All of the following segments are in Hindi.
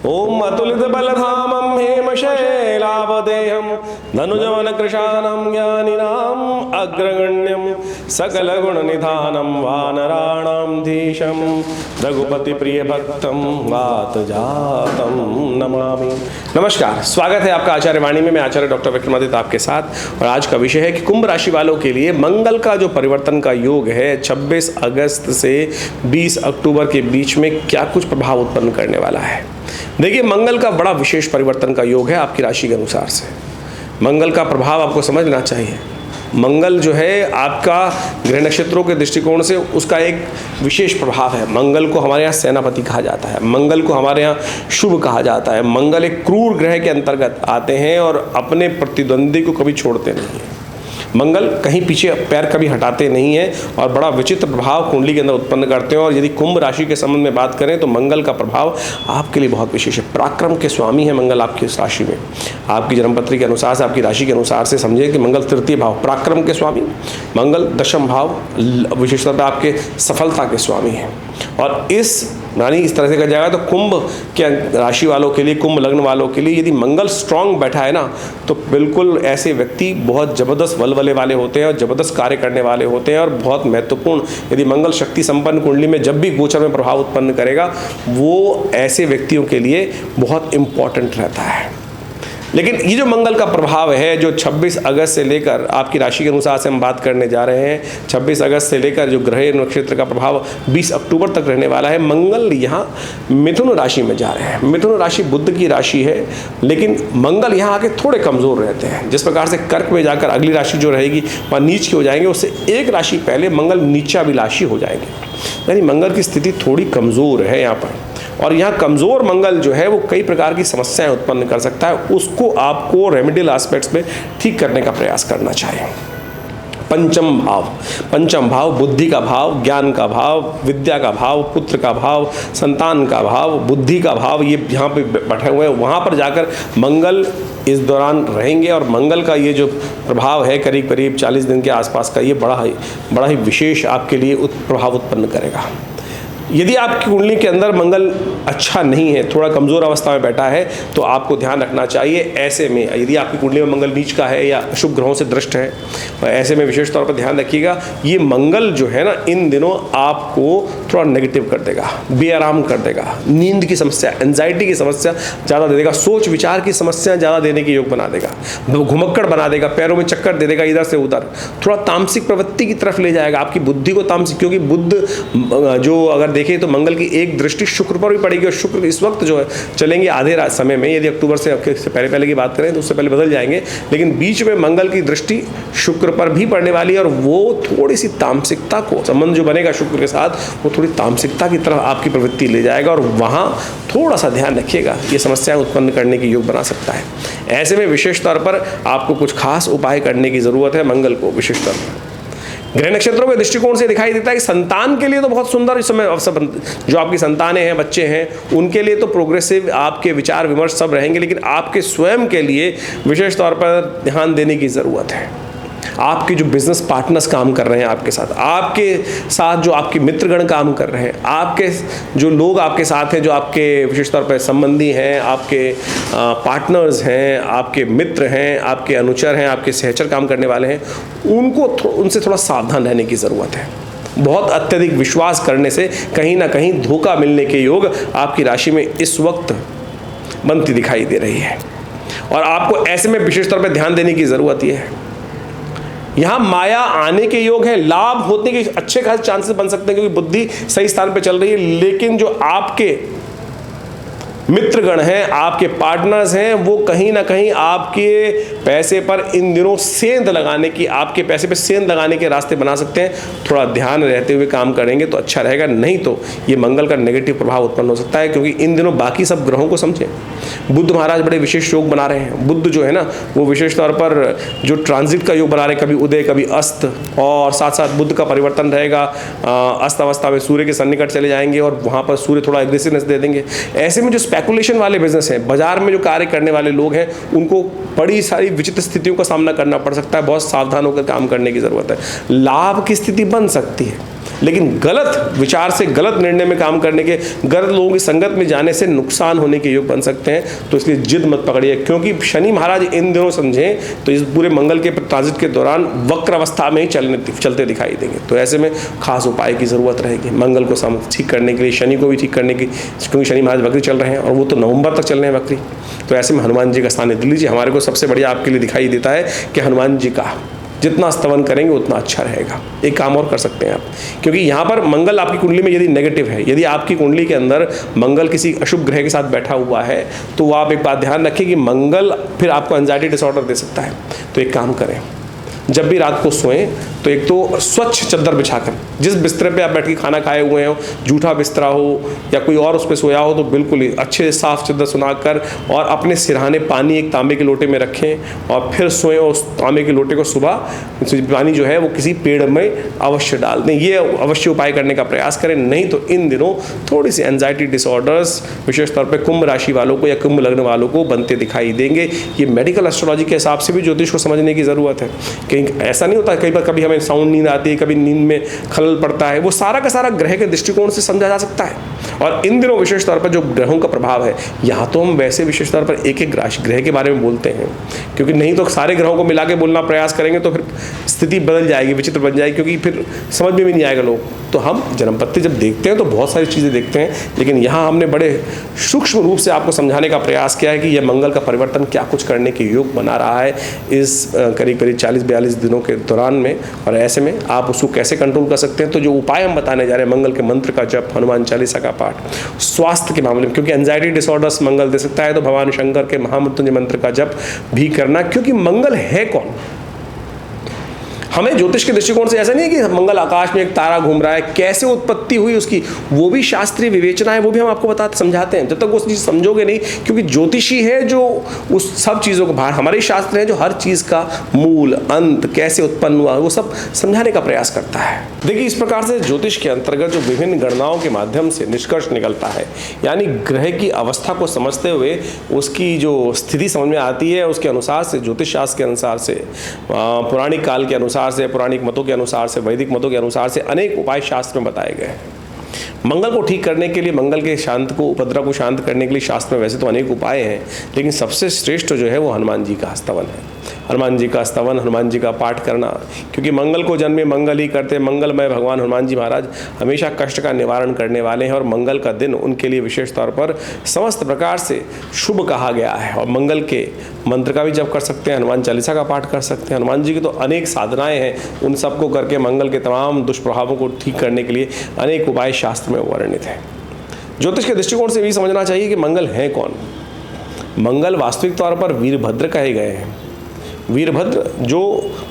ओम अतुलित बलधामं हेमशैलावदेहं धनुजवन कृशानं ज्ञानिनाम् अग्रगण्यं सकलगुणनिधानं वानराणां धीशं रघुपति प्रिय भक्तं वातजातं नमामि। नमस्कार, स्वागत है आपका आचार्य वाणी में। मैं आचार्य डॉक्टर विक्रमादित्य आपके साथ, और आज का विषय है कि कुंभ राशि वालों के लिए मंगल का जो परिवर्तन का योग है 26 अगस्त से 20 अक्टूबर के बीच में क्या कुछ प्रभाव उत्पन्न करने वाला है। देखिए, मंगल का बड़ा विशेष परिवर्तन का योग है आपकी राशि के अनुसार से। मंगल का प्रभाव आपको समझना चाहिए। मंगल जो है आपका ग्रह नक्षत्रों के दृष्टिकोण से उसका एक विशेष प्रभाव है। मंगल को हमारे यहाँ सेनापति कहा जाता है, मंगल को हमारे यहाँ शुभ कहा जाता है। मंगल एक क्रूर ग्रह के अंतर्गत आते हैं और अपने प्रतिद्वंदी को कभी छोड़ते नहीं हैं। मंगल कहीं पीछे पैर कभी हटाते नहीं हैं और बड़ा विचित्र प्रभाव कुंडली के अंदर उत्पन्न करते हैं। और यदि कुंभ राशि के संबंध में बात करें तो मंगल का प्रभाव आपके लिए बहुत विशेष है। पराक्रम के स्वामी है मंगल आपकी इस राशि में। आपकी जन्मपत्री के अनुसार से, आपकी राशि के अनुसार से समझिए कि मंगल तृतीय भाव पराक्रम के स्वामी, मंगल दशम भाव विशेषतः आपके सफलता के स्वामी हैं। और इस तरह से कहा जाएगा तो कुंभ के राशि वालों के लिए, कुंभ लग्न वालों के लिए यदि मंगल स्ट्रांग बैठा है ना, तो बिल्कुल ऐसे व्यक्ति बहुत ज़बरदस्त वलवले वाले होते हैं और ज़बरदस्त कार्य करने वाले होते हैं। और बहुत महत्वपूर्ण, यदि मंगल शक्ति संपन्न कुंडली में जब भी गोचर में प्रभाव उत्पन्न करेगा, वो ऐसे व्यक्तियों के लिए बहुत इम्पॉर्टेंट रहता है। लेकिन ये जो मंगल का प्रभाव है जो 26 अगस्त से लेकर आपकी राशि के अनुसार से हम बात करने जा रहे हैं, 26 अगस्त से लेकर जो ग्रह नक्षत्र का प्रभाव 20 अक्टूबर तक रहने वाला है। मंगल यहाँ मिथुन राशि में जा रहे हैं। मिथुन राशि बुध की राशि है, लेकिन मंगल यहाँ आके थोड़े कमज़ोर रहते हैं। जिस प्रकार से कर्क में जाकर अगली राशि जो रहेगी वहाँ नीच के हो जाएंगे, उससे एक राशि पहले मंगल नीचाभिलाषी हो जाएंगे। यानी मंगल की स्थिति थोड़ी कमज़ोर है यहाँ पर। और यहाँ कमज़ोर मंगल जो है वो कई प्रकार की समस्याएं उत्पन्न कर सकता है। उसको आपको रेमेडियल एस्पेक्ट्स में ठीक करने का प्रयास करना चाहिए। पंचम भाव बुद्धि का भाव, ज्ञान का भाव, विद्या का भाव, पुत्र का भाव, संतान का भाव, बुद्धि का भाव, ये यहाँ पे बैठे हुए हैं। वहाँ पर जाकर मंगल इस दौरान रहेंगे और मंगल का ये जो प्रभाव है करीब करीब 40 दिन के आसपास का, ये बड़ा ही विशेष आपके लिए प्रभाव उत्पन्न करेगा। यदि आपकी कुंडली के अंदर मंगल अच्छा नहीं है, थोड़ा कमज़ोर अवस्था में बैठा है, तो आपको ध्यान रखना चाहिए। ऐसे में यदि आपकी कुंडली में मंगल नीच का है या अशुभ ग्रहों से दृष्ट है, ऐसे में विशेष तौर पर ध्यान रखिएगा। ये मंगल जो है ना, इन दिनों आपको थोड़ा नेगेटिव कर देगा, बेआराम कर देगा, नींद की समस्या, एंजाइटी की समस्या ज़्यादा दे देगा, सोच विचार की समस्या ज़्यादा देने के योग बना देगा, घुमक्कड़ बना देगा, पैरों में चक्कर दे देगा इधर से उधर, थोड़ा तामसिक प्रवृत्ति की तरफ ले जाएगा आपकी बुद्धि को। तामसिक, क्योंकि बुध जो अगर देखें तो मंगल की एक दृष्टि शुक्र पर भी पड़ेगी, और शुक्र इस वक्त जो है चलेंगे आधे समय में। यदि अक्टूबर से पहले की बात करें तो उससे पहले बदल जाएंगे, लेकिन बीच में मंगल की दृष्टि शुक्र पर भी पड़ने वाली है। और वो थोड़ी सी तामसिकता को, संबंध जो बनेगा शुक्र के साथ, वो थोड़ी तामसिकता की तरफ आपकी प्रवृत्ति ले जाएगा, और वहाँ थोड़ा सा ध्यान रखिएगा, ये समस्याएं उत्पन्न करने के योग बना सकता है। ऐसे में विशेष तौर पर आपको कुछ खास उपाय करने की ज़रूरत है मंगल को। विशेष तौर पर ग्रह नक्षत्रों के दृष्टिकोण से दिखाई देता है कि संतान के लिए तो बहुत सुंदर इस समय अवसर, जो आपकी संतानें हैं, बच्चे हैं, उनके लिए तो प्रोग्रेसिव आपके विचार विमर्श सब रहेंगे। लेकिन आपके स्वयं के लिए विशेष तौर पर ध्यान देने की ज़रूरत है। आपके जो बिजनेस पार्टनर्स काम कर रहे हैं आपके साथ जो आपके मित्रगण काम कर रहे हैं, आपके जो लोग आपके साथ हैं, जो आपके विशेष तौर पर संबंधी हैं, आपके पार्टनर्स हैं, आपके मित्र हैं, आपके अनुचर हैं, आपके सहचर काम करने वाले हैं, उनसे थोड़ा सावधान रहने की ज़रूरत है। बहुत अत्यधिक विश्वास करने से कहीं ना कहीं धोखा मिलने के योग आपकी राशि में इस वक्त बनती दिखाई दे रही है। और आपको ऐसे में विशेष तौर पर ध्यान देने की ज़रूरत यह है, यहाँ माया आने के योग है, लाभ होने के अच्छे खासे चांसेस बन सकते हैं क्योंकि बुद्धि सही स्थान पे चल रही है। लेकिन जो आपके मित्रगण हैं, आपके पार्टनर्स हैं, वो कहीं ना कहीं आपके पैसे पर इन दिनों सेंध लगाने की, आपके पैसे पे सेंध लगाने के रास्ते बना सकते हैं। थोड़ा ध्यान रहते हुए काम करेंगे तो अच्छा रहेगा, नहीं तो ये मंगल का नेगेटिव प्रभाव उत्पन्न हो सकता है। क्योंकि इन दिनों बाकी सब ग्रहों को समझें, बुध महाराज बड़े विशेष योग बना रहे हैं। बुध जो है ना, वो विशेष तौर पर जो ट्रांजिट का योग बना रहे हैं, कभी उदय कभी अस्त, और साथ साथ बुध का परिवर्तन रहेगा, अस्त अवस्था में सूर्य के सन्निकट चले जाएंगे और वहाँ पर सूर्य थोड़ा एग्रेसिवनेस दे देंगे। ऐसे में जो स्पेकुलेशन वाले बिजनेस हैं, बाजार में जो कार्य करने वाले लोग हैं, उनको बड़ी सारी विचित्र स्थितियों का सामना करना पड़ सकता है। बहुत सावधान होकर काम करने की ज़रूरत है। लाभ की स्थिति बन सकती है, लेकिन गलत विचार से, गलत निर्णय में काम करने के, गलत लोगों की संगत में जाने से नुकसान होने के योग बन सकते हैं। तो इसलिए जिद मत पकड़िए, क्योंकि शनि महाराज इन दिनों समझें तो इस पूरे मंगल के ट्रांजिट के दौरान वक्र अवस्था में ही चलते दिखाई देंगे। तो ऐसे में खास उपाय की ज़रूरत रहेगी मंगल को ठीक करने के लिए, शनि को भी ठीक करने की, क्योंकि शनि महाराज वक्री चल रहे हैं और वो तो नवंबर तक चल रहे हैं वक्री। तो ऐसे में हनुमान जी का स्थान दिल्ली जी हमारे को सबसे बढ़िया आपके लिए दिखाई देता है कि हनुमान जी का जितना स्तवन करेंगे उतना अच्छा रहेगा। एक काम और कर सकते हैं आप, क्योंकि यहाँ पर मंगल आपकी कुंडली में यदि नेगेटिव है, यदि आपकी कुंडली के अंदर मंगल किसी अशुभ ग्रह के साथ बैठा हुआ है, तो वो आप एक बात ध्यान रखें कि मंगल फिर आपको एंजाइटी डिसऑर्डर दे सकता है। तो एक काम करें, जब भी रात को सोएं तो एक तो स्वच्छ चादर बिछाकर, जिस बिस्तर पे आप बैठ के खाना खाए हुए हो, जूठा बिस्तरा हो या कोई और उस पर सोया हो, तो बिल्कुल ही अच्छे से साफ चादर सुनाकर और अपने सिरहाने पानी एक तांबे के लोटे में रखें और फिर सोएं। और उस तांबे के लोटे को सुबह पानी जो है वो किसी पेड़ में अवश्य डाल दें। ये अवश्य उपाय करने का प्रयास करें, नहीं तो इन दिनों थोड़ी सी एंजाइटी डिसऑर्डर्स विशेष तौर पर कुंभ राशि वालों को या कुंभ लग्न वालों को बनते दिखाई देंगे। ये मेडिकल एस्ट्रोलॉजी के हिसाब से भी ज्योतिष को समझने की ज़रूरत है। कहीं ऐसा नहीं होता, कई बार कभी हमें साउंड नींद आती है, कभी नींद में खलल पड़ता है, वो सारा का सारा ग्रह के दृष्टिकोण से समझा जा सकता है। और इन दिनों विशेष तौर पर जो ग्रहों का प्रभाव है, यहाँ तो हम वैसे विशेष तौर पर एक एक राशि ग्रह के बारे में बोलते हैं, क्योंकि नहीं तो सारे ग्रहों को मिला के बोलना प्रयास करेंगे तो फिर स्थिति बदल जाएगी, विचित्र बन जाएगी, क्योंकि फिर समझ में भी नहीं आएगा लोग। तो हम जन्मपत्ति जब देखते हैं तो बहुत सारी चीज़ें देखते हैं, लेकिन यहाँ हमने बड़े सूक्ष्म रूप से आपको समझाने का प्रयास किया है कि यह मंगल का परिवर्तन क्या कुछ करने के योग बना रहा है इस करीब करीब 40-42 दिनों के दौरान में, और ऐसे में आप उसको कैसे कंट्रोल कर सकते हैं। तो जो उपाय हम बताने जा रहे हैं, मंगल के मंत्र का जप, हनुमान चालीसा का पाठ, स्वास्थ्य के मामले में, क्योंकि एंजाइटी डिसऑर्डर्स मंगल दे सकता है, तो भगवान शंकर के महामृत्युंजय मंत्र का जप भी करना। क्योंकि मंगल है कौन? हमें ज्योतिष के दृष्टिकोण से ऐसा नहीं है कि मंगल आकाश में एक तारा घूम रहा है, कैसे उत्पत्ति हुई उसकी, वो भी शास्त्रीय विवेचना है, वो भी हम आपको बताते समझाते हैं। जब तक वो चीज़ समझोगे नहीं, क्योंकि ज्योतिषी है जो उस सब चीज़ों को बाहर, हमारे शास्त्र हैं जो हर चीज़ का मूल अंत कैसे उत्पन्न हुआ वो सब समझाने का प्रयास करता है। देखिए, इस प्रकार से ज्योतिष के अंतर्गत जो विभिन्न गणनाओं के माध्यम से निष्कर्ष निकलता है, यानी ग्रह की अवस्था को समझते हुए उसकी जो स्थिति समझ में आती है, उसके अनुसार से, ज्योतिष शास्त्र के अनुसार से, पौराणिक काल के अनुसार से, पौराणिक मतों के अनुसार से, वैदिक मतों के अनुसार से अनेक उपाय शास्त्र में बताए गए हैं। मंगल को ठीक करने के लिए, मंगल के शांत को, उपद्रव को शांत करने के लिए शास्त्र में वैसे तो अनेक उपाय हैं, लेकिन सबसे श्रेष्ठ जो है वो हनुमान जी का स्तवन है। हनुमान जी का स्तवन, हनुमान जी का पाठ करना, क्योंकि मंगल को जन्मे मंगल ही करते, मंगलमय भगवान हनुमान जी महाराज हमेशा कष्ट का निवारण करने वाले हैं, और मंगल का दिन उनके लिए विशेष तौर पर समस्त प्रकार से शुभ कहा गया है। और मंगल के मंत्र का भी जप कर सकते हैं, हनुमान चालीसा का पाठ कर सकते हैं। हनुमान जी की तो अनेक साधनाएं हैं, उन सबको करके मंगल के तमाम दुष्प्रभावों को ठीक करने के लिए अनेक उपाय शास्त्र में वर्णित है। ज्योतिष के दृष्टिकोण से भी समझना चाहिए कि मंगल है कौन। मंगल वास्तविक तौर पर वीरभद्र कहे गए हैं। वीरभद्र जो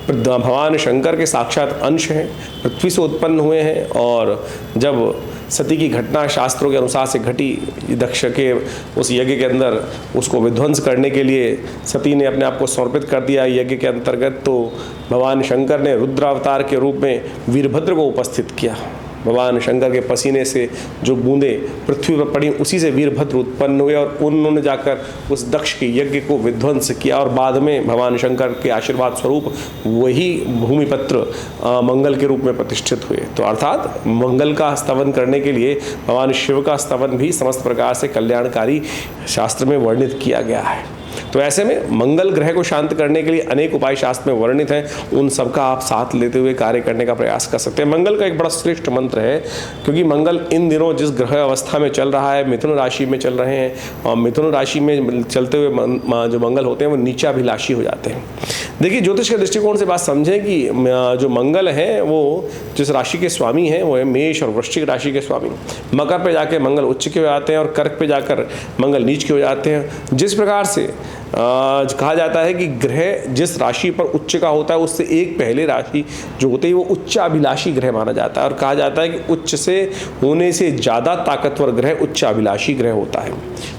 भगवान शंकर के साक्षात अंश हैं, पृथ्वी से उत्पन्न हुए हैं, और जब सती की घटना शास्त्रों के अनुसार से घटी, दक्ष के उस यज्ञ के अंदर उसको विध्वंस करने के लिए सती ने अपने आप को समर्पित कर दिया यज्ञ के अंतर्गत, तो भगवान शंकर ने रुद्रावतार के रूप में वीरभद्र को उपस्थित किया। भगवान शंकर के पसीने से जो बूंदें पृथ्वी पर पड़ी, उसी से वीरभद्र उत्पन्न हुए, और उन्होंने जाकर उस दक्ष के यज्ञ को विध्वंस किया, और बाद में भगवान शंकर के आशीर्वाद स्वरूप वही भूमिपुत्र मंगल के रूप में प्रतिष्ठित हुए। तो अर्थात मंगल का स्तवन करने के लिए भगवान शिव का स्तवन भी समस्त प्रकार से कल्याणकारी शास्त्र में वर्णित किया गया है। तो ऐसे में मंगल ग्रह को शांत करने के लिए अनेक उपाय शास्त्र में वर्णित हैं, उन सबका आप साथ लेते हुए कार्य करने का प्रयास कर सकते हैं। मंगल का एक बड़ा श्रेष्ठ मंत्र है, क्योंकि मंगल इन दिनों जिस ग्रह अवस्था में चल रहा है, मिथुन राशि में चल रहे हैं, और मिथुन राशि में चलते हुए जो मंगल होते हैं वो नीचाभिलाषी हो जाते हैं। देखिए, ज्योतिष के दृष्टिकोण से बात समझें कि जो मंगल है वो जिस राशि के स्वामी हैं वो है मेष और वृश्चिक राशि के स्वामी। मकर पे जाके मंगल उच्च के हो जाते हैं, और कर्क पे जाकर मंगल नीच के हो जाते हैं। जिस प्रकार से कहा जाता है कि ग्रह जिस राशि पर उच्च का होता है, उससे एक पहले राशि जो होती है वो उच्चाभिलाषी ग्रह माना जाता है, और कहा जाता है कि उच्च से होने से ज़्यादा ताकतवर ग्रह उच्चाभिलाषी ग्रह होता है।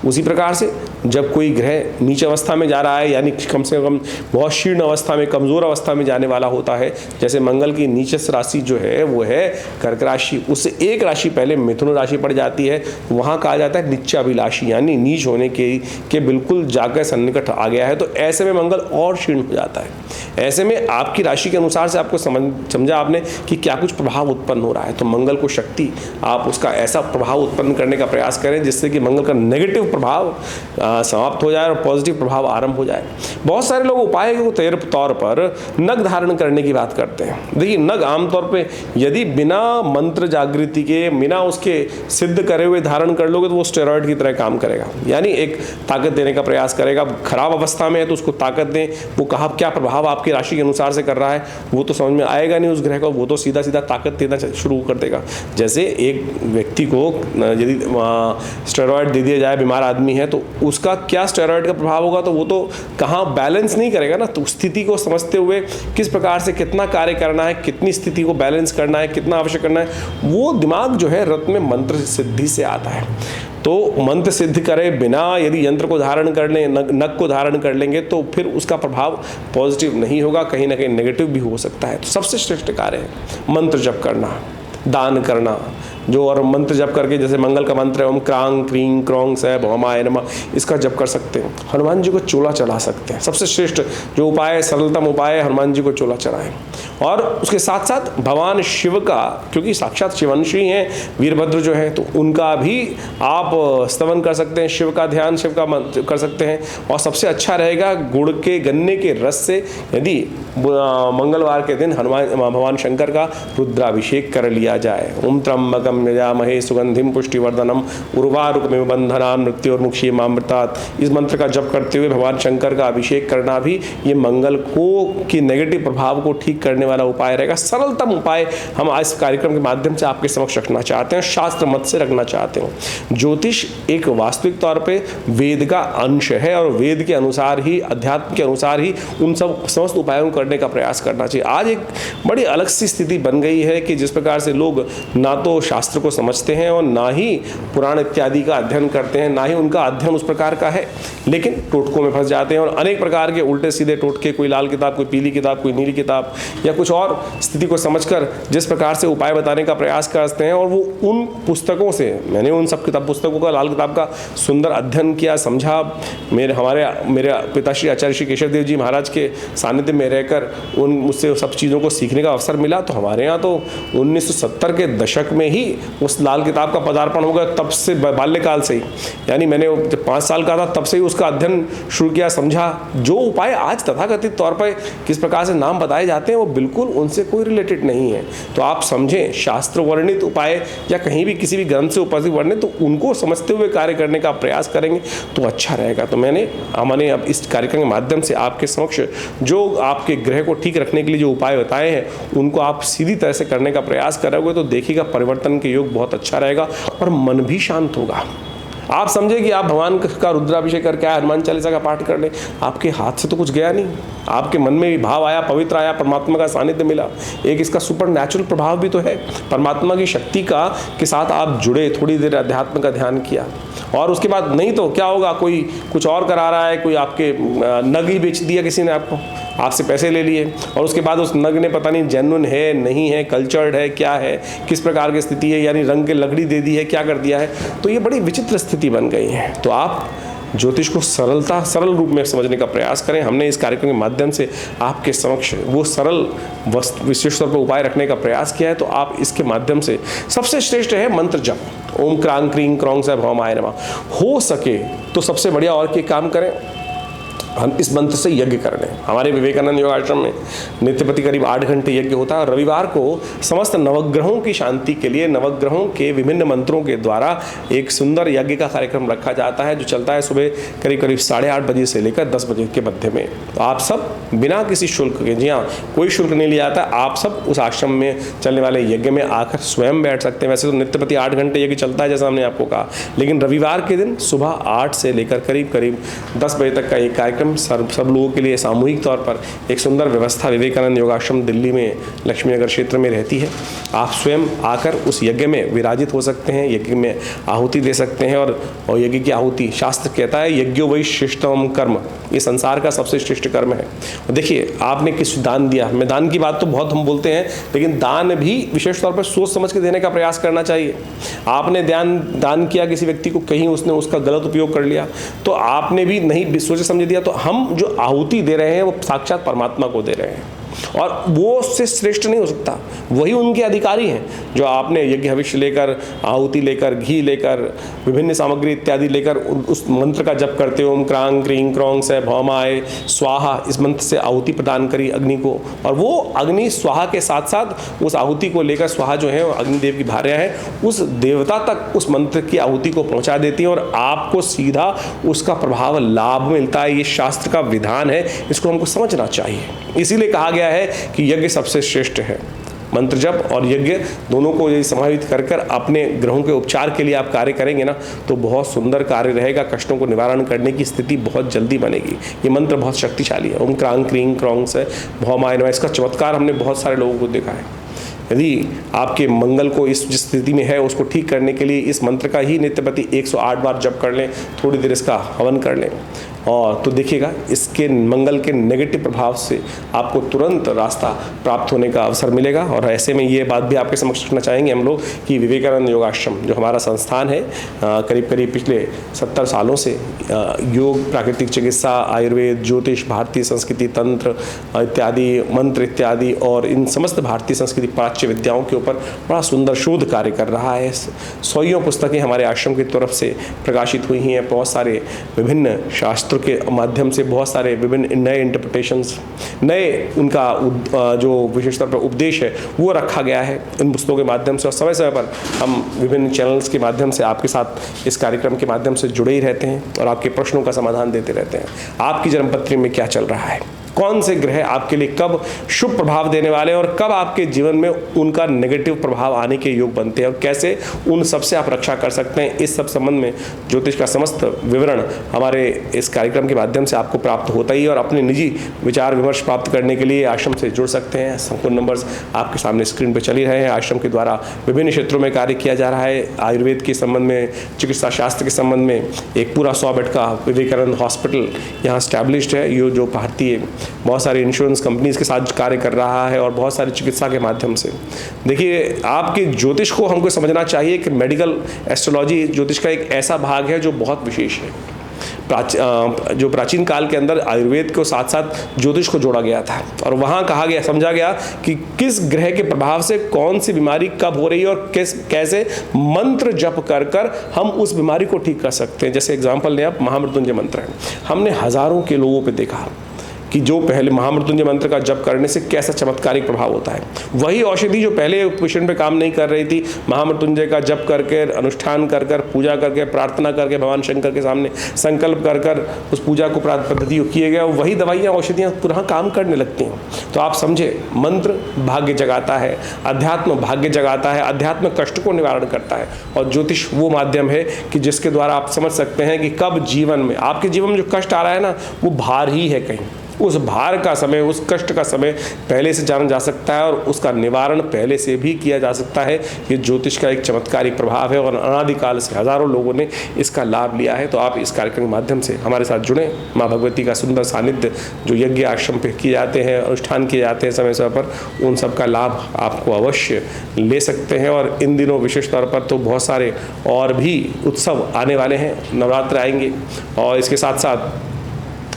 उसी प्रकार से जब कोई ग्रह नीच अवस्था में जा रहा है, यानी कम से कम बहुत शीर्ण अवस्था में, कमज़ोर अवस्था में जाने वाला होता है, जैसे मंगल की नीचस्थ राशि जो है वो है कर्क राशि, उससे एक राशि पहले मिथुन राशि पड़ जाती है, वहाँ कहा जाता है निच्चाभिलाषी, यानी नीच होने के बिल्कुल जाकर सन्निकट संकट आ गया है, तो ऐसे में मंगल और क्षीण हो जाता है। ऐसे में आपकी राशि के अनुसार से आपको समझा आपने कि क्या कुछ प्रभाव उत्पन्न हो रहा है, तो मंगल को शक्ति आप उसका ऐसा प्रभाव उत्पन्न करने का प्रयास करें जिससे कि मंगल का नेगेटिव प्रभाव समाप्त हो जाए और पॉजिटिव प्रभाव आरंभ हो जाए। बहुत सारे लोग उपाय के तौर पर नग धारण करने की बात करते हैं। देखिए, नग आमतौर पे यदि बिना मंत्र जागृति के, बिना उसके सिद्ध करे हुए धारण कर लोगे तो वो स्टेरॉइड की तरह काम करेगा, यानी एक ताकत देने का प्रयास करेगा। खराब अवस्था में है तो उसको ताकत दें, वो कहा क्या प्रभाव आपकी राशि के अनुसार से कर रहा है वो तो समझ में आएगा नहीं उस ग्रह को, वो तो सीधा सीधा ताकत देना शुरू कर देगा। जैसे एक व्यक्ति को यदि स्टेरॉइड दे दिया जाए, बीमार आदमी है, तो उसका क्या स्टेरॉइड का प्रभाव होगा, तो वो तो कहाँ बैलेंस नहीं करेगा ना। तो स्थिति को समझते हुए किस प्रकार से कितना कार्य करना है, कितनी स्थिति को बैलेंस करना है, कितना आवश्यक करना है, वो दिमाग जो है रत्न में मंत्र सिद्धि से आता है। तो मंत्र सिद्ध करे बिना यदि यंत्र को धारण कर लें, नग को धारण कर लेंगे तो फिर उसका प्रभाव पॉजिटिव नहीं होगा, कहीं ना कहीं नेगेटिव भी हो सकता है। तो सबसे श्रेष्ठ कार्य है मंत्र जप करना, दान करना, जो और मंत्र जप करके जैसे मंगल का मंत्र है ओम क्रांग क्रीं क्रौंग सै भौमाय नमः, इसका जप कर सकते हैं। हनुमान जी को चोला चढ़ा सकते हैं। सबसे श्रेष्ठ जो उपाय है, सरलतम उपाय है, हनुमान जी को चोला चढ़ाएं। और उसके साथ साथ भगवान शिव का, क्योंकि साक्षात शिवंशी हैं वीरभद्र जो है, तो उनका भी आप स्तवन कर सकते हैं, शिव का ध्यान, शिव का मंत्र कर सकते हैं। और सबसे अच्छा रहेगा गुड़ के गन्ने के रस से यदि मंगलवार के दिन भगवान शंकर का रुद्राभिषेक कर लिया जाए। ओम त्र्यंबकम यजामहे सुगंधिम पुष्टिवर्धनम उर्वारुकमिव बंधनान् मृत्योर्मुक्षीयमामृतात्, इस मंत्र का जप करते हुए भगवान शंकर का अभिषेक करना भी ये मंगल को की नेगेटिव प्रभाव को ठीक करने वाला उपाय रहेगा। सरलतम उपाय हम आज कार्यक्रम के माध्यम से आपके समक्ष रखना चाहते हैं, शास्त्र मत से रखना चाहते हैं। ज्योतिष एक वास्तविक तौर पे वेद का अंश है और वेद के अनुसार ही, अध्यात्म के अनुसार ही उन सब समस्त उपायों को करने का प्रयास करना चाहिए। आज एक बड़ी अलग सी स्थिति बन गई है कि जिस प्रकार से लोग ना तो शास्त्र को समझते हैं और ना ही पुराण इत्यादि का अध्ययन करते हैं, ना ही उनका अध्ययन उस प्रकार का है, लेकिन टोटकों में फंस जाते हैं और अनेक प्रकार के उल्टे सीधे टोटके, कोई लाल किताब, कोई पीली किताब, कोई नीली किताब या कुछ और स्थिति को समझकर जिस प्रकार से उपाय बताने का प्रयास करते हैं, और वो उन पुस्तकों से, मैंने उन सब किताब पुस्तकों का, लाल किताब का सुंदर अध्ययन किया, समझा। मेरे पिताश्री आचार्य श्री केशव देव जी महाराज के सानिध्य में रहकर मुझसे सब चीज़ों को सीखने का अवसर मिला। तो हमारे यहाँ तो 1970 के दशक में ही उस लाल किताब का पदार्पण हो गया, तब से बाल्यकाल से ही, यानी मैंने जब 5 साल का था तब से ही उसका अध्ययन शुरू किया, समझा। जो उपाय आज तथाकथित तौर पर किस प्रकार से नाम बताए जाते हैं वो बिल्कुल उनसे कोई रिलेटेड नहीं है। तो आप समझें, शास्त्र वर्णित उपाय या कहीं भी किसी भी ग्रंथ से उपाय वर्णित, तो उनको समझते हुए कार्य करने का प्रयास करेंगे तो अच्छा रहेगा। तो हमने अब इस कार्यक्रम के माध्यम से आपके समक्ष जो आपके ग्रह को ठीक रखने के लिए जो उपाय बताए हैं उनको आप सीधी तरह से करने का प्रयास करोगे तो देखिएगा परिवर्तन के योग बहुत अच्छा रहेगा और मन भी शांत होगा। आप समझे कि आप भगवान का रुद्राभिषेक करके आए, हनुमान चालीसा का पाठ कर लें, आपके हाथ से तो कुछ गया नहीं, आपके मन में भी भाव आया, पवित्र आया, परमात्मा का सानिध्य मिला। एक इसका सुपर नेचुरल प्रभाव भी तो है, परमात्मा की शक्ति का के साथ आप जुड़े, थोड़ी देर अध्यात्म का ध्यान किया, और उसके बाद नहीं तो क्या होगा, कोई कुछ और करा रहा है, कोई आपके नग ही बेच दिया किसी ने आपको, आपसे पैसे ले लिए, और उसके बाद उस नग ने पता नहीं जेन्युइन है नहीं है, कल्चर्ड है क्या है, किस प्रकार की स्थिति है, यानी रंग के लकड़ी दे दी है, क्या कर दिया है। तो ये बड़ी विचित्र स्थिति बन गई है। तो आप ज्योतिष को सरल रूप में समझने का प्रयास करें। हमने इस कार्यक्रम के माध्यम से आपके समक्ष वो सरल विशेष तौर पर उपाय रखने का प्रयास किया है। तो आप इसके माध्यम से सबसे श्रेष्ठ है मंत्र जप, ओम क्रांग क्रीं क्रौंग सै भौमाय नमः। हो सके तो सबसे बढ़िया और के काम करें, हम इस मंत्र से यज्ञ कर लें। हमारे विवेकानंद योग आश्रम में नित्य प्रति करीब 8 घंटे यज्ञ होता है और रविवार को समस्त नवग्रहों की शांति के लिए नवग्रहों के विभिन्न मंत्रों के द्वारा एक सुंदर यज्ञ का कार्यक्रम रखा जाता है, जो चलता है सुबह करीब 8:30 बजे से लेकर 10 बजे के मध्य में। तो आप सब बिना किसी शुल्क के, जी हाँ कोई शुल्क नहीं लिया जाता, आप सब उस आश्रम में चलने वाले यज्ञ में आकर स्वयं बैठ सकते हैं। वैसे तो नित्य प्रति 8 घंटे यज्ञ चलता है जैसा हमने आपको कहा, लेकिन रविवार के दिन सुबह 8 से लेकर करीब 10 बजे तक का एक कार्यक्रम सब लोगों के लिए सामूहिक तौर पर एक सुंदर व्यवस्था विवेकानंद योगाश्रम दिल्ली में लक्ष्मी नगर क्षेत्र में रहती है। आप स्वयं आकर उस यज्ञ में विराजित हो सकते हैं, यज्ञ में आहुति दे सकते हैं। और यज्ञ की आहुति, शास्त्र कहता है यज्ञो वही श्रेष्ठतम कर्म, ये संसार का सबसे श्रेष्ठ कर्म है। देखिए आपने किस दान दिया, मैं दान की बात तो बहुत हम बोलते हैं, लेकिन दान भी विशेष तौर पर सोच समझ के देने का प्रयास करना चाहिए। आपने दान किया किसी व्यक्ति को, कहीं उसने उसका गलत उपयोग कर लिया, तो आपने भी नहीं सोचे समझे दिया, तो तो हम जो आहुति दे रहे हैं वो साक्षात परमात्मा को दे रहे हैं, और वो उससे श्रेष्ठ नहीं हो सकता, वही उनके अधिकारी हैं। जो आपने यज्ञ हविष्य लेकर, आहुति लेकर, घी लेकर, विभिन्न सामग्री इत्यादि लेकर उस मंत्र का जप करते हो, ओम क्रांग क्रीं क्रौंग से भौमाय स्वाहा, इस मंत्र से आहुति प्रदान करी अग्नि को, और वो अग्नि स्वाहा के साथ साथ उस आहुति को लेकर, स्वाहा जो है अग्निदेव की भार्या है, उस देवता तक उस मंत्र की आहुति को पहुंचा देती है और आपको सीधा उसका प्रभाव लाभ मिलता है। ये शास्त्र का विधान है, इसको हमको समझना चाहिए। इसीलिए कहा गया है कि यज्ञ सबसे श्रेष्ठ है। मंत्र जप और यज्ञ दोनों को यदि समाहित कर कर अपने ग्रहों के उपचार के लिए आप कार्य करेंगे ना, तो बहुत सुंदर कार्य रहेगा। कष्टों को निवारण करने की स्थिति बहुत जल्दी बनेगी। ये मंत्र बहुत शक्तिशाली है। ओम क्रांग क्रीं क्रौंग से भौमाय नमः, इसका चमत्कार हमने बहुत सारे लोगों को देखा है। यदि आपके मंगल को इस जिस स्थिति में है उसको ठीक करने के लिए इस मंत्र का ही नित्यप्रति 108 बार जप कर लें, थोड़ी देर इसका हवन कर लें, और तो देखिएगा इसके मंगल के नेगेटिव प्रभाव से आपको तुरंत रास्ता प्राप्त होने का अवसर मिलेगा। और ऐसे में ये बात भी आपके समक्ष रखना चाहेंगे हम लोग कि विवेकानंद योगाश्रम जो हमारा संस्थान है, करीब करीब पिछले 70 सालों से योग, प्राकृतिक चिकित्सा, आयुर्वेद, ज्योतिष, भारतीय संस्कृति, तंत्र इत्यादि, मंत्र इत्यादि और इन समस्त भारतीय संस्कृति प्राच्य विद्याओं के ऊपर बड़ा सुंदर शोध कार्य कर रहा है। 100 पुस्तकें हमारे आश्रम की तरफ से प्रकाशित हुई हैं। बहुत सारे विभिन्न शास्त्र के माध्यम से बहुत सारे विभिन्न नए इंटरप्रिटेशंस, नए उनका जो विशेष तौर पर उपदेश है वो रखा गया है इन पुस्तकों के माध्यम से। और समय समय पर हम विभिन्न चैनल्स के माध्यम से आपके साथ इस कार्यक्रम के माध्यम से जुड़े ही रहते हैं और आपके प्रश्नों का समाधान देते रहते हैं। आपकी जन्मपत्री में क्या चल रहा है, कौन से ग्रह आपके लिए कब शुभ प्रभाव देने वाले हैं और कब आपके जीवन में उनका नेगेटिव प्रभाव आने के योग बनते हैं, और कैसे उन सब से आप रक्षा कर सकते हैं, इस सब संबंध में ज्योतिष का समस्त विवरण हमारे इस कार्यक्रम के माध्यम से आपको प्राप्त होता ही। और अपने निजी विचार विमर्श प्राप्त करने के लिए आश्रम से जुड़ सकते हैं। संपूर्ण नंबर्स आपके सामने स्क्रीन पर चल ही रहे हैं। आश्रम के द्वारा विभिन्न क्षेत्रों में कार्य किया जा रहा है। आयुर्वेद के संबंध में, चिकित्सा शास्त्र के संबंध में एक पूरा 100 बेड का विवेकानंद हॉस्पिटल यहाँ स्टैब्लिश्ड है, ये जो भारतीय बहुत सारे इंश्योरेंस कंपनीज के साथ कार्य कर रहा है और बहुत सारी चिकित्सा के माध्यम से। देखिए, आपके ज्योतिष को हमको समझना चाहिए कि मेडिकल एस्ट्रोलॉजी ज्योतिष का एक ऐसा भाग है जो बहुत विशेष है। जो प्राचीन काल के अंदर आयुर्वेद को साथ साथ ज्योतिष को जोड़ा गया था और वहाँ कहा गया, समझा गया कि किस ग्रह के प्रभाव से कौन सी बीमारी कब हो रही है और कैसे मंत्र जप कर कर हम उस बीमारी को ठीक कर सकते हैं। जैसे एग्जाम्पल लें आप, महामृत्युंजय मंत्र है। हमने हजारों के लोगों पे देखा कि जो पहले महामृत्युंजय मंत्र का जप करने से कैसा चमत्कारिक प्रभाव होता है। वही औषधि जो पहले पेशेंट पे काम नहीं कर रही थी, महामृत्युंजय का जप करके, अनुष्ठान कर कर, पूजा करके, प्रार्थना करके, भगवान शंकर के सामने संकल्प कर कर उस पूजा को पद्धति किए गए, वही दवाइयाँ औषधियाँ पुनः काम करने लगती हैं। तो आप समझे, मंत्र भाग्य जगाता है, अध्यात्म भाग्य जगाता है, अध्यात्म कष्ट को निवारण करता है, और ज्योतिष वो माध्यम है कि जिसके द्वारा आप समझ सकते हैं कि कब जीवन में, आपके जीवन में जो कष्ट आ रहा है ना, वो भार ही है कहीं। उस भार का समय, उस कष्ट का समय पहले से जाना जा सकता है और उसका निवारण पहले से भी किया जा सकता है। ये ज्योतिष का एक चमत्कारिक प्रभाव है और अनादिकाल से हजारों लोगों ने इसका लाभ लिया है। तो आप इस कार्यक्रम के माध्यम से हमारे साथ जुड़ें। माँ भगवती का सुंदर सानिध्य जो यज्ञ आश्रम पे किए जाते हैं, अनुष्ठान किए जाते हैं समय समय पर, उन सब का लाभ आपको अवश्य ले सकते हैं। और इन दिनों विशेष तौर पर तो बहुत सारे और भी उत्सव आने वाले हैं, नवरात्र आएंगे और इसके साथ साथ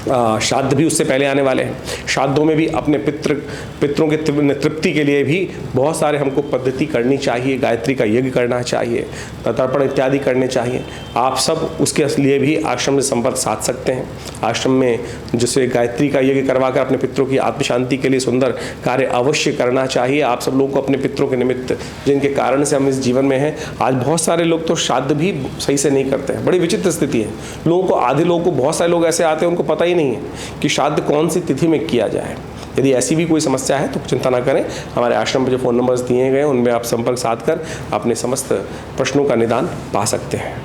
श्राद्ध भी उससे पहले आने वाले हैं। श्राद्धों में भी अपने पितरों के तृप्ति के लिए भी बहुत सारे हमको पद्धति करनी चाहिए। गायत्री का यज्ञ करना चाहिए, तर्पण इत्यादि करने चाहिए। आप सब उसके लिए भी आश्रम से संपर्क साध सकते हैं। आश्रम में जैसे गायत्री का यज्ञ करवा कर अपने पितरों की आत्म शांति के लिए सुंदर कार्य अवश्य करना चाहिए। आप सब लोगों को अपने पितरों के निमित्त, जिनके कारण से हम इस जीवन में हैं, आज बहुत सारे लोग तो श्राद्ध भी सही से नहीं करते हैं। बड़ी विचित्र स्थिति है। लोगों को, आधे लोगों को, बहुत सारे लोग ऐसे आते हैं उनको पता ही नहीं है कि श्राद्ध कौन सी तिथि में किया जाए। यदि ऐसी भी कोई समस्या है तो चिंता ना करें, हमारे आश्रम पर जो फ़ोन नंबर्स दिए गए हैं उनमें आप संपर्क साध कर अपने समस्त प्रश्नों का निदान पा सकते हैं।